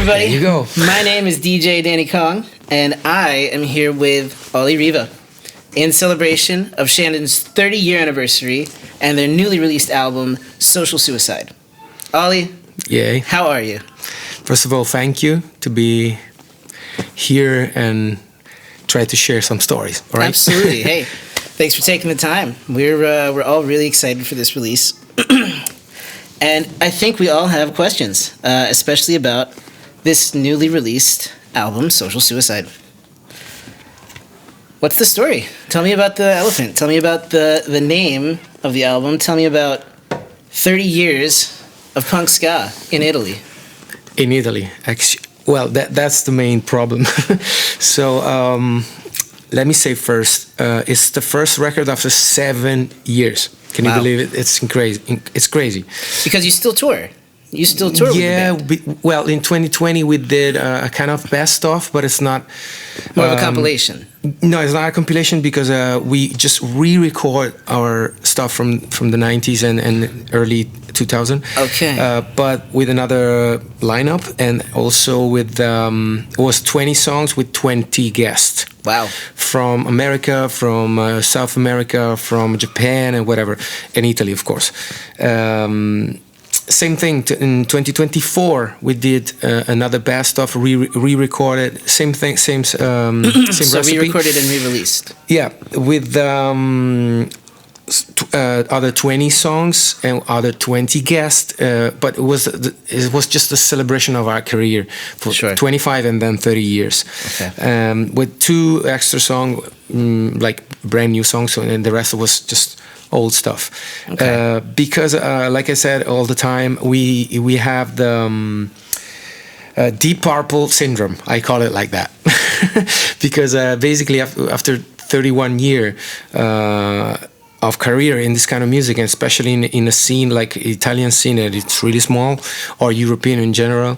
everybody. There you go. My name is DJ Danny Kong, and I am here with Ollie Riva in celebration of Shandon's 30-year anniversary and their newly released album, Social Suicide. Ollie, Yay. how are you? First of all, thank you to be here and try to share some stories. All right? Absolutely. Hey, thanks for taking the time. We're all really excited for this release. And I think we all have questions, especially about this newly released album, Social Suicide. What's the story? Tell me about the elephant. Tell me about the name of the album. Tell me about 30 years of punk ska in Italy. In Italy, actually. Well, that's the main problem. So let me say first, it's the first record after 7 years. Can you believe it? It's crazy. It's crazy. Because you still tour. You still tour with the band. Well, in 2020 we did a kind of best of, but it's not more of a compilation. No, it's not a compilation because we just re-record our stuff from the 90s and early 2000. Okay. But with another lineup, and also with it was 20 songs with 20 guests. Wow. From America, from South America, from Japan, and whatever, and Italy, of course. Same thing in 2024. We did another best of, re-recorded. Same thing, same same so recipe. re-recorded and re-released. Yeah, with other 20 songs and other 20 guests. But it was just a celebration of our career for 25 and then 30 years. Okay. With 2 extra songs, like brand new songs, and the rest was just old stuff. Okay. Because like I said all the time, we have the Deep Purple syndrome. I call it like that. Because basically after 31 years of career in this kind of music, and especially in a scene like Italian scene, that it's really small, or European in general,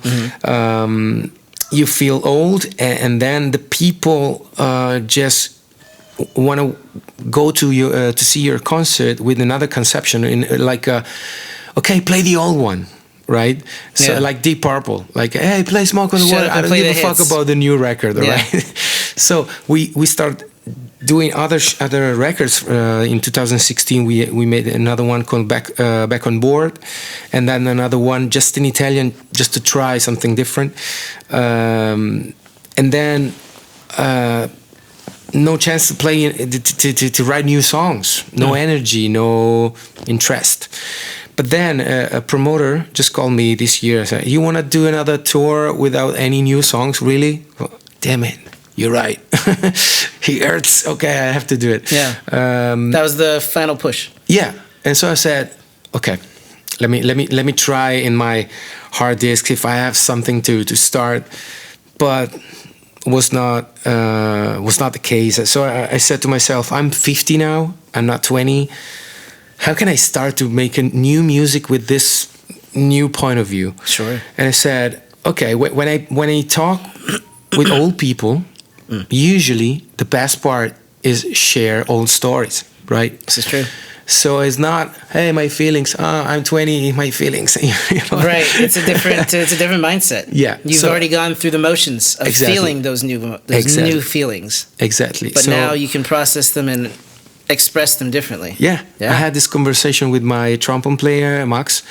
you feel old, and then the people just want to go to see your concert with another conception, in like okay, play the old one, right? So like Deep Purple, like, hey, play Smoke on the Water. I don't give a fuck about the new record, right? So we start doing other records. In 2016 we made another one called Back on Board, and then another one just in Italian, just to try something different, and then no chance to play, to write new songs, no energy, no interest. But then a promoter just called me this year and said, you want to do another tour without any new songs, really? Well, damn it, you're right. He hurts. Okay, I have to do it. Yeah. That was the final push. Yeah. And so I said, okay, let me try in my hard disk if I have something to start. But was not the case. So I said to myself, I'm 50 now, I'm not 20. How can I start to make a new music with this new point of view? Sure. And I said, okay, when I talk with old people, usually the best part is share old stories, right? This is true. So it's not, hey, my feelings. I'm 20, my feelings. You know? Right. It's a different mindset. Yeah. You've already gone through the motions of feeling those new feelings. Exactly. But now you can process them and express them differently. Yeah. I had this conversation with my trombone player, Max,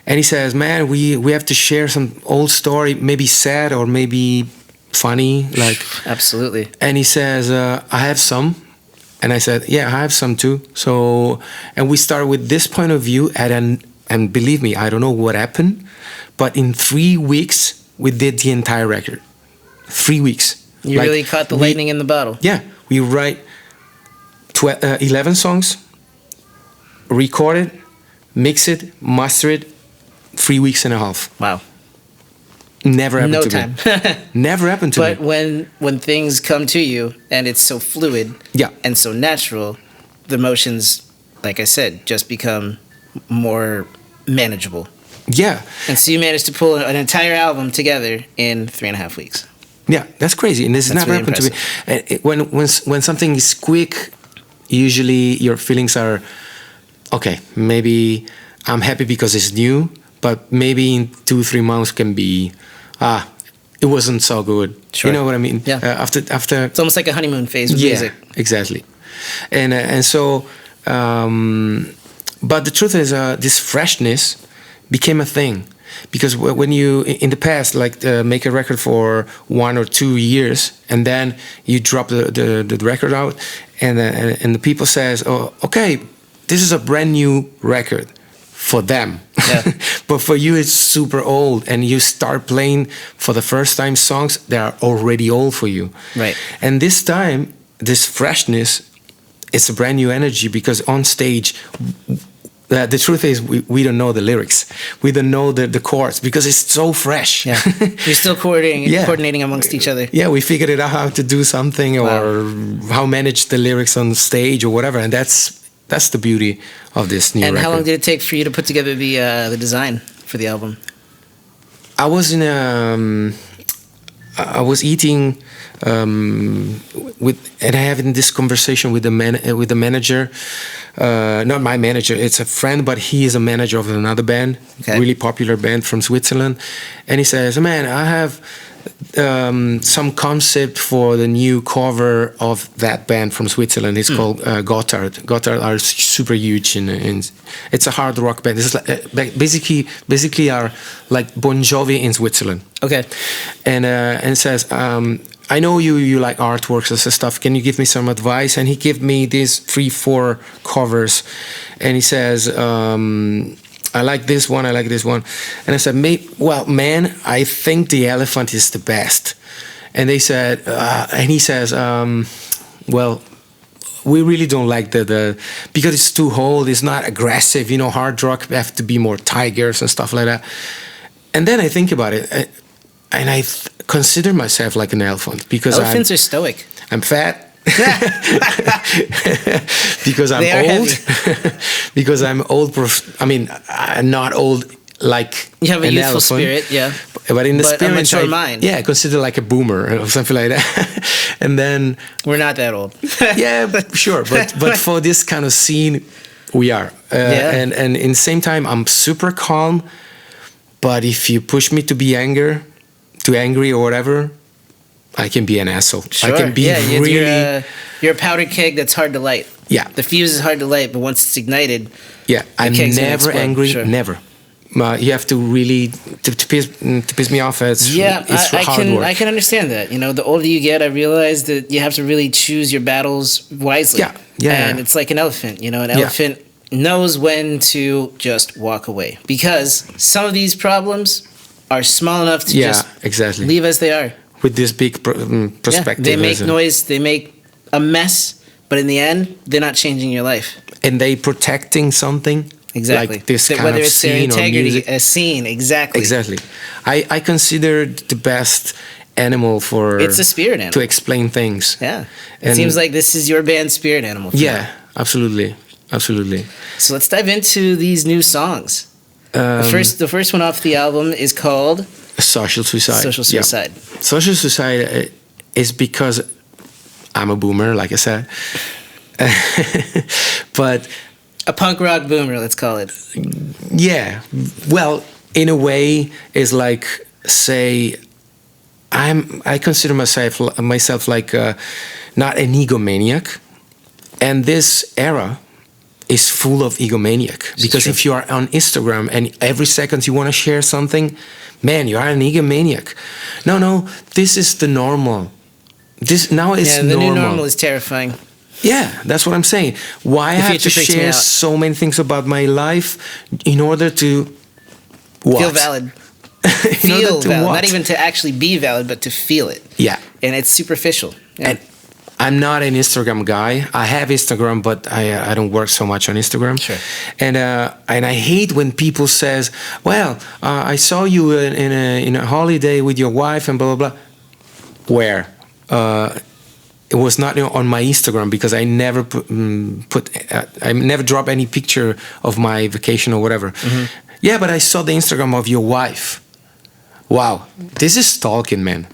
and he says, man, we have to share some old story, maybe sad or maybe funny, like. Absolutely. And he says, I have some. And I said, yeah, I have some too. So, and we start with this point of view, and believe me, I don't know what happened, but in 3 weeks, we did the entire record. 3 weeks. You really caught the lightning in the bottle. Yeah. We write 11 songs, record it, mix it, master it, 3 weeks and a half. Wow. Never happened to me. No time. Never happened to me. But when things come to you and it's so fluid and so natural, the emotions, like I said, just become more manageable. Yeah. And so you managed to pull an entire album together in 3.5 weeks. Yeah, that's crazy. And this has never really happened to me. When something is quick, usually your feelings are, okay, maybe I'm happy because it's new, but maybe in 2-3 months can be, it wasn't so good. Sure. You know what I mean? Yeah. After It's almost like a honeymoon phase with music. exactly. And so, but the truth is, this freshness became a thing, because when you in the past make a record for 1 or 2 years, and then you drop the record out, and the people says, oh, okay, this is a brand new record for them. Yeah. But for you it's super old, and you start playing for the first time songs that are already old for you. Right. And this time, this freshness, it's a brand new energy, because on stage, the truth is we don't know the lyrics, we don't know the chords, because it's so fresh. Yeah. You're still coordinating amongst each other. Yeah, we figured it out how to do something, or how manage the lyrics on stage or whatever, and that's the beauty of this new record. And how long did it take for you to put together the design for the album? I was I was eating and having this conversation with the manager. Not my manager, it's a friend, but he is a manager of another band, really popular band from Switzerland. And he says, man, I have some concept for the new cover of that band from Switzerland. It's called Gotthard. Gotthard are super huge in it's a hard rock band. It's like, basically are like Bon Jovi in Switzerland. Okay. And says, I know you like artworks and stuff. Can you give me some advice? And he gave me these 3-4 covers, and he says, I like this one, I like this one. And I said, well, man, I think the elephant is the best. And they said, and he says, well, we really don't like the because it's too old, it's not aggressive, hard rock have to be more tigers and stuff like that. And then I think about it, and I consider myself like an elephant, because elephants are stoic. I'm fat. Because I'm old. Because I'm old. I'm not old like you have a youthful elephant, spirit, yeah. But in the spirit, a mature mind. Yeah, I consider like a boomer or something like that. And then we're not that old. Yeah, sure. But for this kind of scene, we are. And in the same time, I'm super calm. But if you push me to be angry or whatever, I can be an asshole. Sure. I can be really. You're a powder keg that's hard to light. Yeah. The fuse is hard to light, but once it's ignited. Yeah, I'm never angry. Sure. Never. You have to really to piss me off. It's hard work. I can understand that. The older you get, I realize that you have to really choose your battles wisely. Yeah. And it's like an elephant. An elephant knows when to just walk away, because some of these problems are small enough to just exactly leave as they are. With this big perspective. They make noise, they make a mess, but in the end, they're not changing your life. And they protecting something. Exactly. Like this kind whether of it's their scene integrity, or music. a scene, exactly. Exactly. I consider the best animal for... It's a spirit animal. To explain things. Yeah. It seems like this is your band's spirit animal. Yeah, absolutely. Absolutely. So let's dive into these new songs. The first one off the album is called... Social Suicide. Social Suicide. Yeah. Social Suicide is because I'm a boomer, like I said. But... A punk rock boomer, let's call it. Yeah. Well, in a way, it's like, say, I consider myself like not an egomaniac. And this era is full of egomaniac. Because if you are on Instagram and every second you want to share something, man, you are an egomaniac. No, this is the normal. This now is normal. The new normal is terrifying. Yeah, that's what I'm saying. Why I have to share so many things about my life in order to what? Feel valid. Feel valid. Not even to actually be valid, but to feel it. Yeah. And it's superficial. Yeah. And I'm not an Instagram guy. I have Instagram, but I don't work so much on Instagram. Sure. And I hate when people says, "Well, I saw you in a holiday with your wife and blah blah blah." Where? It was not on my Instagram, because I never I never drop any picture of my vacation or whatever. Mm-hmm. Yeah, but I saw the Instagram of your wife. Wow, this is stalking, man.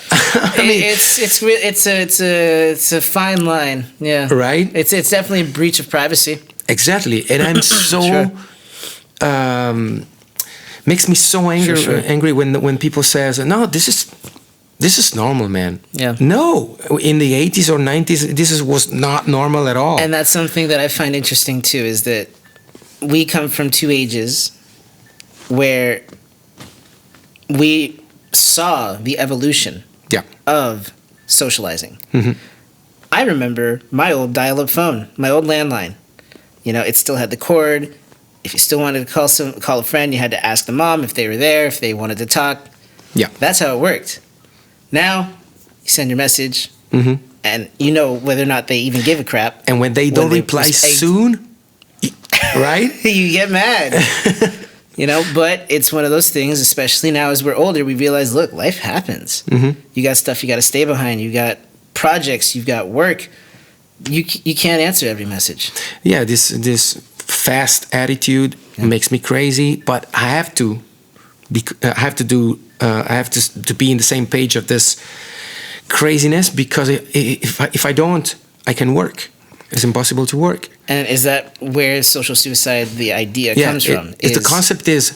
I mean, it's a fine line, yeah. Right. It's definitely a breach of privacy. Exactly, and I'm so. makes me so angry. Sure. Angry when people says, "No, this is normal, man." Yeah. No, in the 80s or 90s, was not normal at all. And that's something that I find interesting too, is that we come from two ages where we saw the evolution Yeah. of socializing. Mm-hmm. I remember my old dial-up phone, my old landline. You know, it still had the cord. If you still wanted to call a friend, you had to ask the mom if they were there, if they wanted to talk. Yeah. That's how it worked. Now, you send your message, and you know whether or not they even give a crap. And when they don't reply soon, right? You get mad. You know, but it's one of those things, especially now as we're older, we realize, look, life happens. You got stuff you got to stay behind. You got projects. You've got work. You can't answer every message. Yeah, this fast attitude makes me crazy, but I have to be in the same page of this craziness, because if I don't, I can work. It's impossible to work. And is that where social suicide, the idea, comes from? The concept is,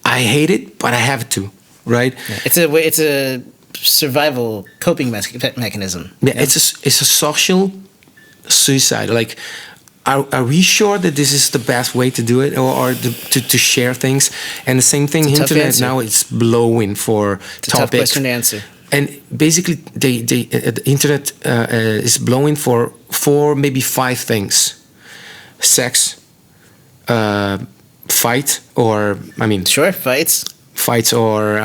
I hate it, but I have to, right? Yeah. It's a survival coping mechanism. Yeah, it's a social suicide. Like, are we sure that this is the best way to do it, or to share things? And the same thing, internet now, it's blowing for it's a tough question to answer. And basically, the internet is blowing for 4, maybe 5 things: sex, fight, or fights, or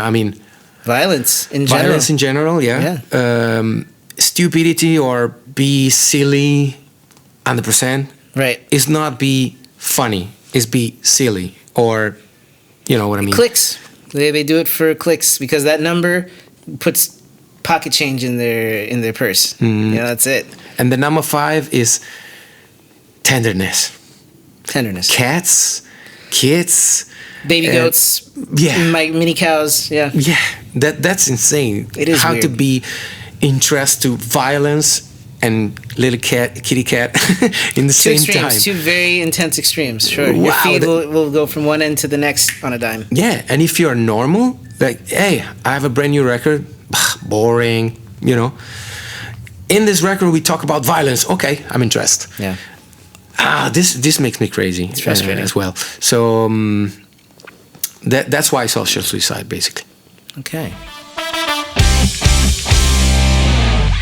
violence in general. Violence in general, yeah. Stupidity, or be silly, 100%. Right. It's not be funny. It's be silly, or you know what I mean. Clicks. They do it for clicks, because that number puts pocket change in their purse. You know, that's it. And the number 5 is tenderness. Cats, kids, baby goats. Yeah. Mini cows. Yeah. Yeah. That's insane. It is how weird. to be interested to violence and little kitty cat in the same time. Two very intense extremes. Sure. Wow, Your feed will go from one end to the next on a dime. Yeah, and if you're normal, like, hey, I have a brand new record, boring, you know. In this record, we talk about violence. Okay, I'm interested. Yeah. This makes me crazy. It's frustrating as well. So that's why social suicide, basically. Okay.